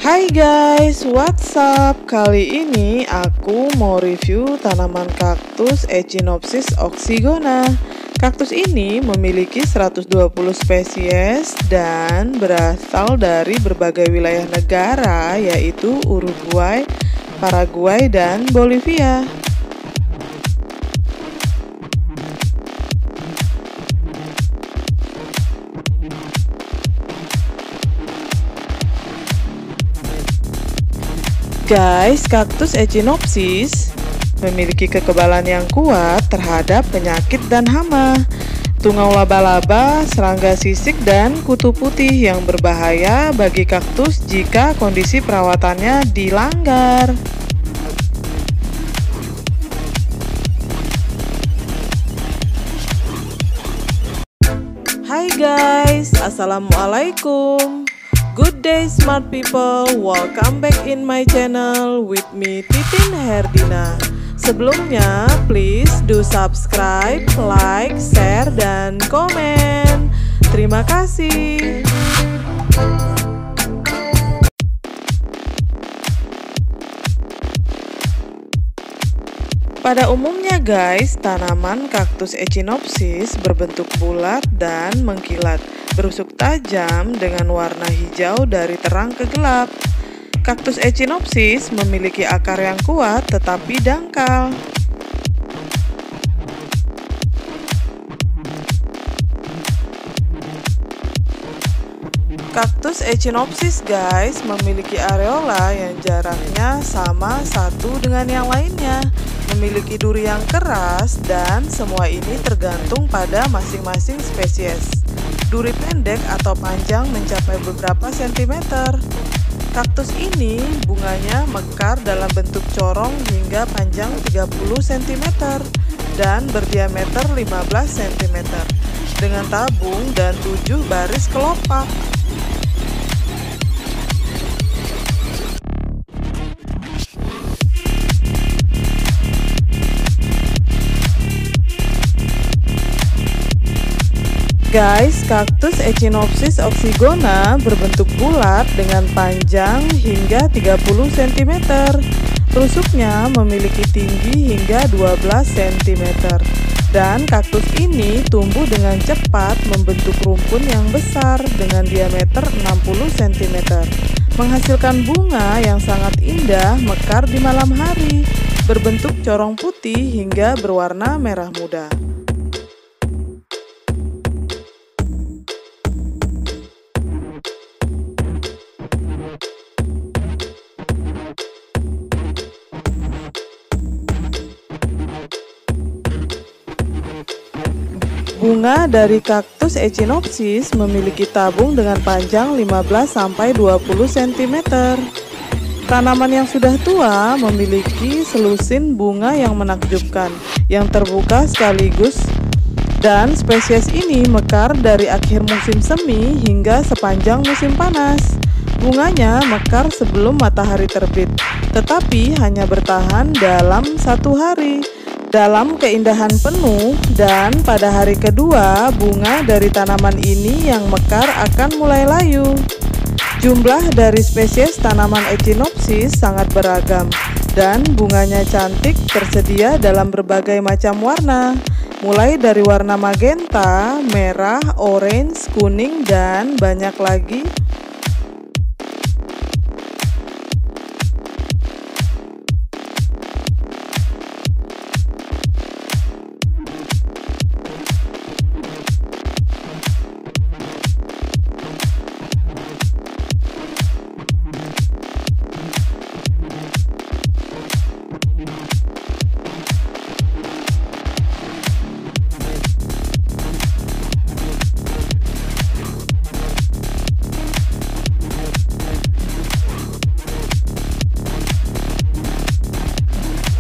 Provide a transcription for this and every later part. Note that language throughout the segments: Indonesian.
Hai guys, what's up? Kali ini aku mau review tanaman kaktus Echinopsis oxygona. Kaktus ini memiliki 120 spesies dan berasal dari berbagai wilayah negara, yaitu Uruguay, Paraguay, dan Bolivia. Guys, kaktus Echinopsis memiliki kekebalan yang kuat terhadap penyakit dan hama, tungau laba-laba, serangga sisik, dan kutu putih yang berbahaya bagi kaktus jika kondisi perawatannya dilanggar. Hai guys, assalamualaikum. Good day smart people, welcome back in my channel with me Titin Herdina. Sebelumnya please do subscribe, like, share, dan komen. Terima kasih. Pada umumnya guys, tanaman kaktus Echinopsis berbentuk bulat dan mengkilat, berusuk tajam dengan warna hijau dari terang ke gelap. Kaktus Echinopsis memiliki akar yang kuat tetapi dangkal. Kaktus Echinopsis guys memiliki areola yang jaraknya sama satu dengan yang lainnya, memiliki duri yang keras, dan semua ini tergantung pada masing-masing spesies. Duri pendek atau panjang mencapai beberapa sentimeter. Kaktus ini bunganya mekar dalam bentuk corong hingga panjang 30 cm dan berdiameter 15 cm dengan tabung dan 7 baris kelopak. Guys, kaktus Echinopsis oxygona berbentuk bulat dengan panjang hingga 30 cm. Rusuknya memiliki tinggi hingga 12 cm. Dan kaktus ini tumbuh dengan cepat membentuk rumpun yang besar dengan diameter 60 cm. Menghasilkan bunga yang sangat indah mekar di malam hari, berbentuk corong putih hingga berwarna merah muda. Bunga dari kaktus Echinopsis memiliki tabung dengan panjang 15-20 cm. Tanaman yang sudah tua memiliki selusin bunga yang menakjubkan, yang terbuka sekaligus, dan spesies ini mekar dari akhir musim semi hingga sepanjang musim panas. Bunganya mekar sebelum matahari terbit, tetapi hanya bertahan dalam 1 hari. Dalam keindahan penuh, dan pada hari kedua bunga dari tanaman ini yang mekar akan mulai layu. Jumlah dari spesies tanaman Echinopsis sangat beragam dan bunganya cantik, tersedia dalam berbagai macam warna, mulai dari warna magenta, merah, orange, kuning, dan banyak lagi.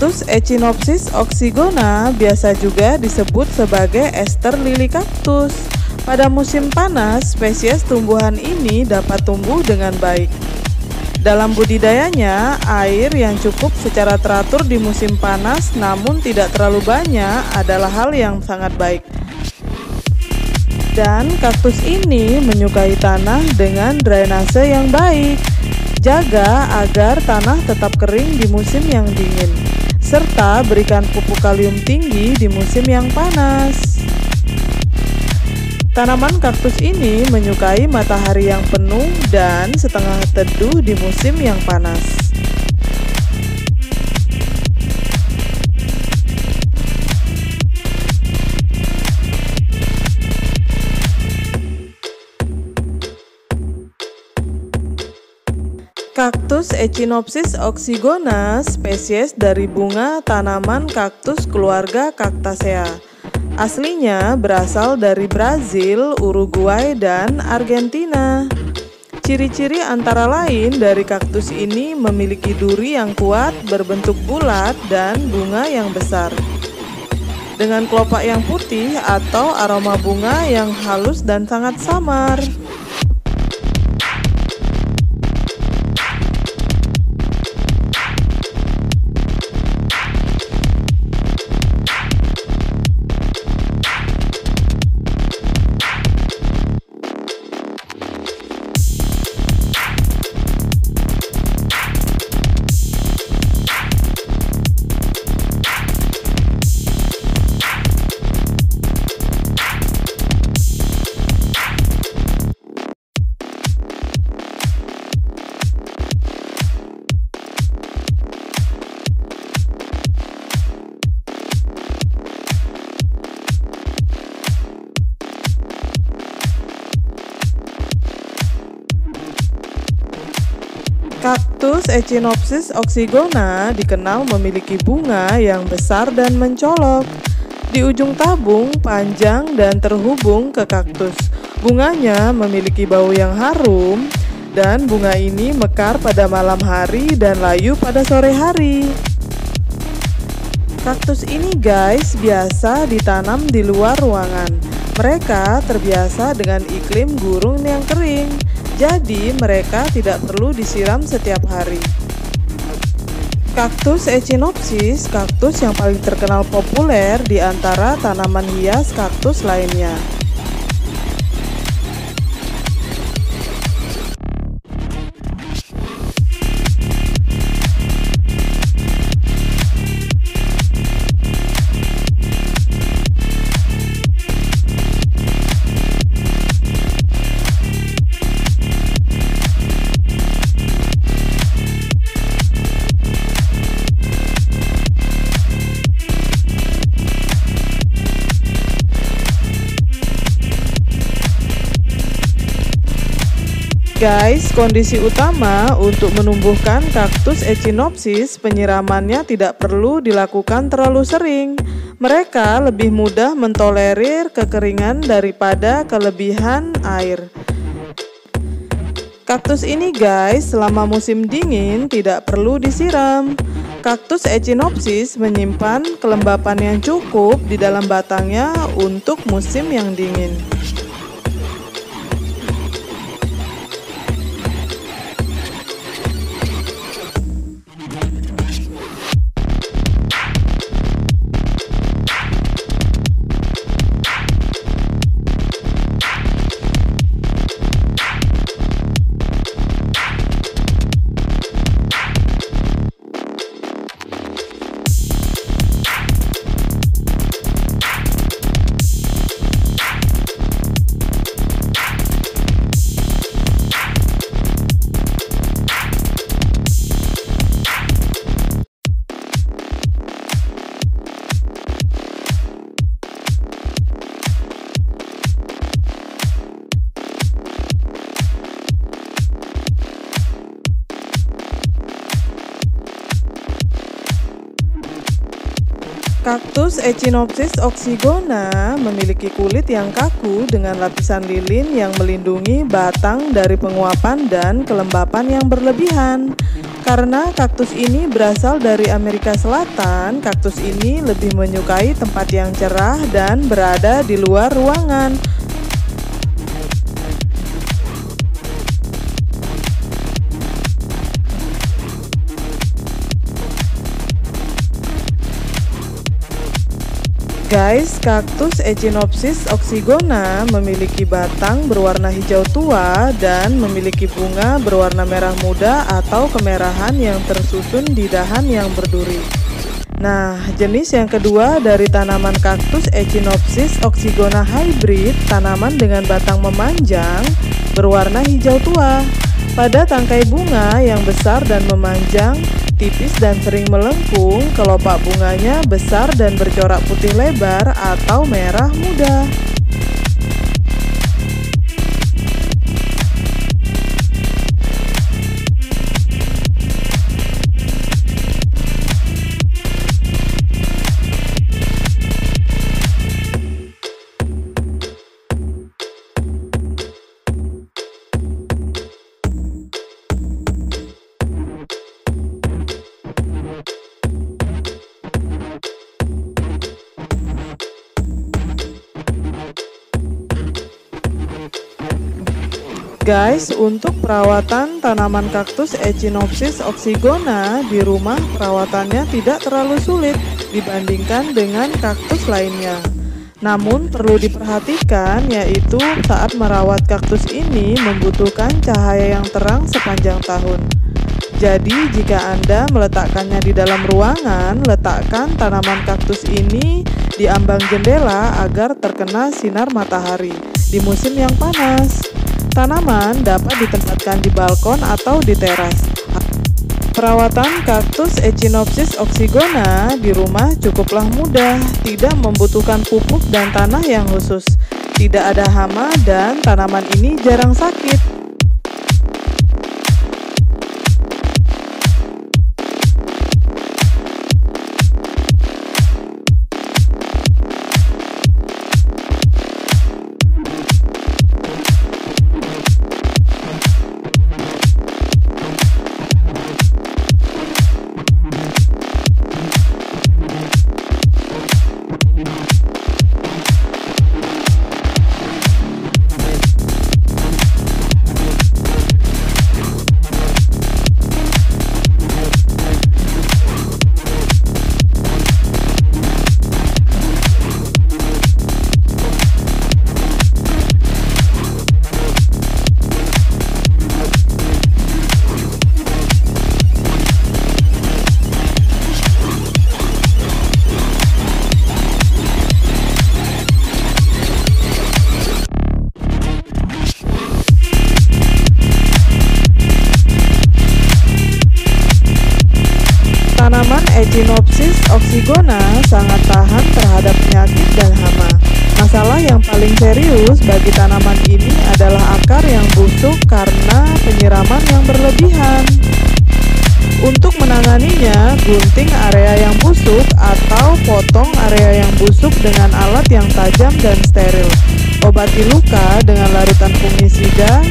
Kaktus Echinopsis oxygona biasa juga disebut sebagai ester lili kaktus. Pada musim panas, spesies tumbuhan ini dapat tumbuh dengan baik. Dalam budidayanya, air yang cukup secara teratur di musim panas namun tidak terlalu banyak adalah hal yang sangat baik. Dan kaktus ini menyukai tanah dengan drainase yang baik. Jaga agar tanah tetap kering di musim yang dingin, serta berikan pupuk kalium tinggi di musim yang panas. Tanaman kaktus ini menyukai matahari yang penuh dan setengah teduh di musim yang panas. Kaktus Echinopsis oxygona spesies dari bunga tanaman kaktus keluarga Cactaceae. Aslinya berasal dari Brazil, Uruguay, dan Argentina. Ciri-ciri antara lain dari kaktus ini memiliki duri yang kuat, berbentuk bulat, dan bunga yang besar. Dengan kelopak yang putih atau aroma bunga yang halus dan sangat samar. Kaktus Echinopsis oxygona dikenal memiliki bunga yang besar dan mencolok. Di ujung tabung panjang dan terhubung ke kaktus. Bunganya memiliki bau yang harum dan bunga ini mekar pada malam hari dan layu pada sore hari. Kaktus ini guys biasa ditanam di luar ruangan. Mereka terbiasa dengan iklim gurun yang kering. Jadi mereka tidak perlu disiram setiap hari. Kaktus Echinopsis, kaktus yang paling terkenal populer di antara tanaman hias kaktus lainnya. Guys, kondisi utama untuk menumbuhkan kaktus Echinopsis, penyiramannya tidak perlu dilakukan terlalu sering. Mereka lebih mudah mentolerir kekeringan daripada kelebihan air. Kaktus ini guys, selama musim dingin tidak perlu disiram. Kaktus Echinopsis menyimpan kelembapan yang cukup di dalam batangnya untuk musim yang dingin. Kaktus Echinopsis oxygona memiliki kulit yang kaku dengan lapisan lilin yang melindungi batang dari penguapan dan kelembapan yang berlebihan. Karena kaktus ini berasal dari Amerika Selatan, kaktus ini lebih menyukai tempat yang cerah dan berada di luar ruangan. Guys, kaktus Echinopsis oxygona memiliki batang berwarna hijau tua dan memiliki bunga berwarna merah muda atau kemerahan yang tersusun di dahan yang berduri. Nah, jenis yang kedua dari tanaman kaktus Echinopsis oxygona hybrid, tanaman dengan batang memanjang berwarna hijau tua. Pada tangkai bunga yang besar dan memanjang, tipis dan sering melengkung, kelopak bunganya besar dan bercorak putih lebar atau merah muda. Guys, untuk perawatan tanaman kaktus Echinopsis oxygona di rumah, perawatannya tidak terlalu sulit dibandingkan dengan kaktus lainnya. Namun perlu diperhatikan yaitu saat merawat kaktus ini membutuhkan cahaya yang terang sepanjang tahun. Jadi jika Anda meletakkannya di dalam ruangan, letakkan tanaman kaktus ini di ambang jendela agar terkena sinar matahari di musim yang panas. Tanaman dapat ditempatkan di balkon atau di teras. Perawatan kaktus Echinopsis oxygona di rumah cukuplah mudah, tidak membutuhkan pupuk dan tanah yang khusus. Tidak ada hama dan tanaman ini jarang sakit. Tanaman Echinopsis oxygona sangat tahan terhadap penyakit dan hama. Masalah yang paling serius bagi tanaman ini adalah akar yang busuk karena penyiraman yang berlebihan. Untuk menanganinya, gunting area yang busuk atau potong area yang busuk dengan alat yang tajam dan steril. Obati luka dengan larutan fungisida.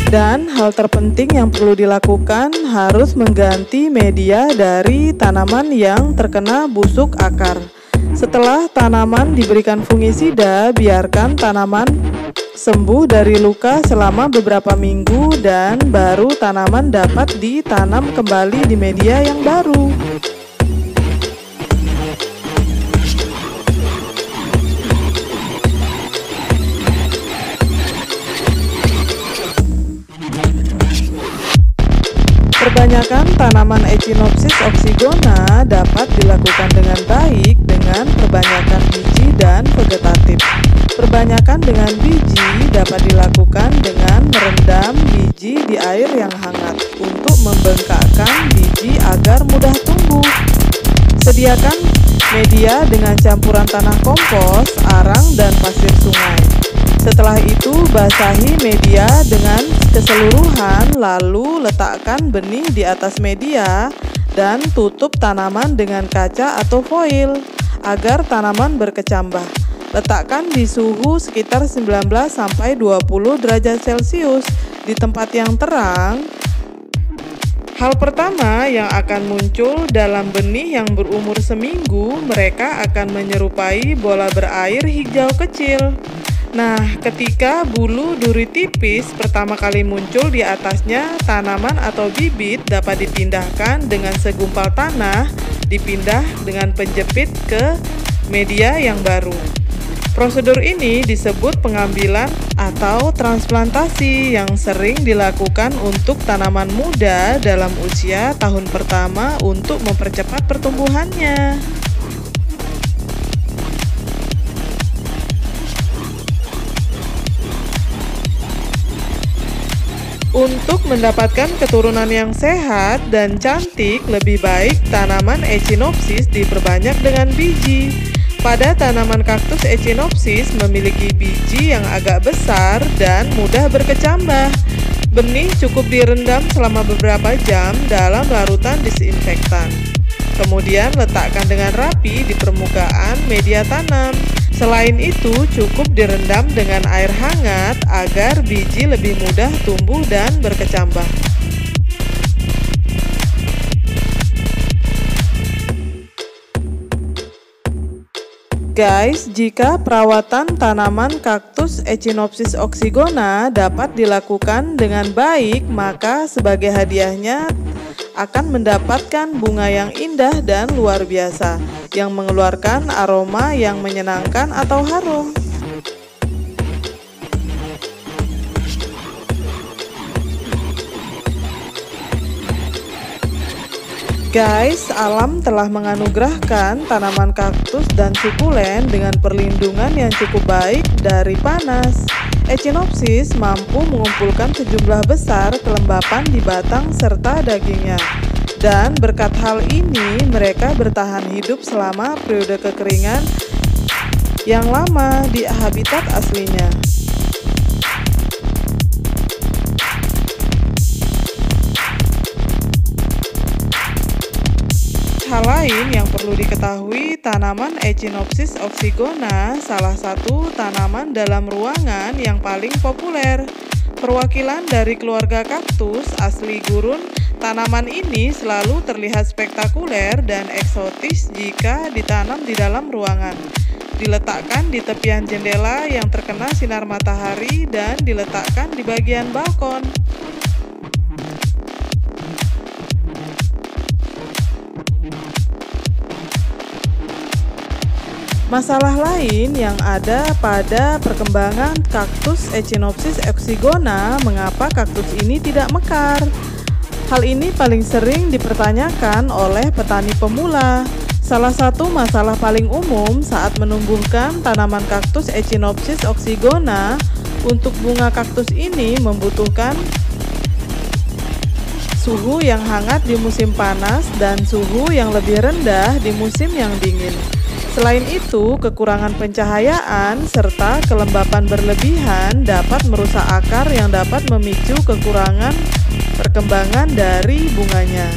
Dan hal terpenting yang perlu dilakukan harus mengganti media dari tanaman yang terkena busuk akar. Setelah tanaman diberikan fungisida, biarkan tanaman sembuh dari luka selama beberapa minggu dan baru tanaman dapat ditanam kembali di media yang baru. Perbanyakan tanaman Echinopsis oxygona dapat dilakukan dengan baik dengan perbanyakan biji dan vegetatif. Perbanyakan dengan biji dapat dilakukan dengan merendam biji di air yang hangat untuk membengkakkan biji agar mudah tumbuh. Sediakan media dengan campuran tanah kompos, arang, dan pasir sungai. Setelah itu, basahi media dengan keseluruhan, lalu letakkan benih di atas media dan tutup tanaman dengan kaca atau foil agar tanaman berkecambah. Letakkan di suhu sekitar 19-20 derajat Celcius di tempat yang terang. Hal pertama yang akan muncul dalam benih yang berumur seminggu, mereka akan menyerupai bola berair hijau kecil. Nah, ketika bulu duri tipis pertama kali muncul di atasnya, tanaman atau bibit dapat dipindahkan dengan segumpal tanah, dipindah dengan penjepit ke media yang baru. Prosedur ini disebut pengambilan atau transplantasi yang sering dilakukan untuk tanaman muda dalam usia tahun pertama untuk mempercepat pertumbuhannya. Untuk mendapatkan keturunan yang sehat dan cantik, lebih baik tanaman Echinopsis diperbanyak dengan biji. Pada tanaman kaktus Echinopsis memiliki biji yang agak besar dan mudah berkecambah. Benih cukup direndam selama beberapa jam dalam larutan disinfektan. Kemudian letakkan dengan rapi di permukaan media tanam. Selain itu, cukup direndam dengan air hangat agar biji lebih mudah tumbuh dan berkecambah. Guys, jika perawatan tanaman kaktus Echinopsis oxygona dapat dilakukan dengan baik, maka sebagai hadiahnya akan mendapatkan bunga yang indah dan luar biasa, yang mengeluarkan aroma yang menyenangkan atau harum. Guys, alam telah menganugerahkan tanaman kaktus dan sukulen dengan perlindungan yang cukup baik dari panas. Echinopsis mampu mengumpulkan sejumlah besar kelembapan di batang serta dagingnya. Dan berkat hal ini, mereka bertahan hidup selama periode kekeringan yang lama di habitat aslinya. Hal lain yang perlu diketahui, tanaman Echinopsis oxygona salah satu tanaman dalam ruangan yang paling populer. Perwakilan dari keluarga kaktus asli gurun, tanaman ini selalu terlihat spektakuler dan eksotis jika ditanam di dalam ruangan. Diletakkan di tepian jendela yang terkena sinar matahari dan diletakkan di bagian balkon. Masalah lain yang ada pada perkembangan kaktus Echinopsis oxygona, mengapa kaktus ini tidak mekar? Hal ini paling sering dipertanyakan oleh petani pemula. Salah satu masalah paling umum saat menumbuhkan tanaman kaktus Echinopsis oxygona, untuk bunga kaktus ini membutuhkan suhu yang hangat di musim panas dan suhu yang lebih rendah di musim yang dingin. Selain itu, kekurangan pencahayaan serta kelembapan berlebihan dapat merusak akar yang dapat memicu kekurangan perkembangan dari bunganya.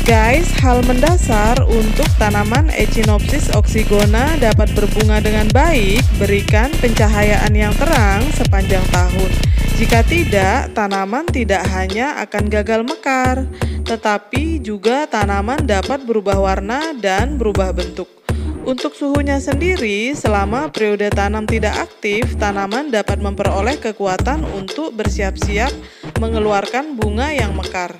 Guys, hal mendasar untuk tanaman Echinopsis oxygona dapat berbunga dengan baik, berikan pencahayaan yang terang sepanjang tahun. Jika tidak, tanaman tidak hanya akan gagal mekar, tetapi juga tanaman dapat berubah warna dan berubah bentuk. Untuk suhunya sendiri, selama periode tanam tidak aktif, tanaman dapat memperoleh kekuatan untuk bersiap-siap mengeluarkan bunga yang mekar.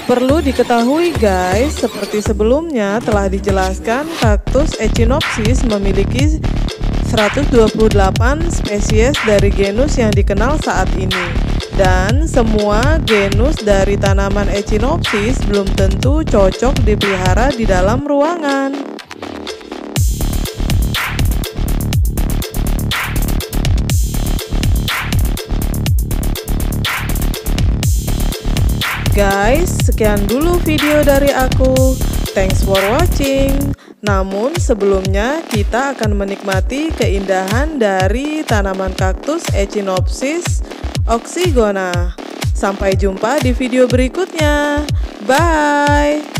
Perlu diketahui guys, seperti sebelumnya telah dijelaskan, kaktus Echinopsis memiliki 128 spesies dari genus yang dikenal saat ini. Dan semua genus dari tanaman Echinopsis belum tentu cocok dipelihara di dalam ruangan. Guys, sekian dulu video dari aku. Thanks for watching. Namun sebelumnya kita akan menikmati keindahan dari tanaman kaktus Echinopsis oxygona. Sampai jumpa di video berikutnya. Bye.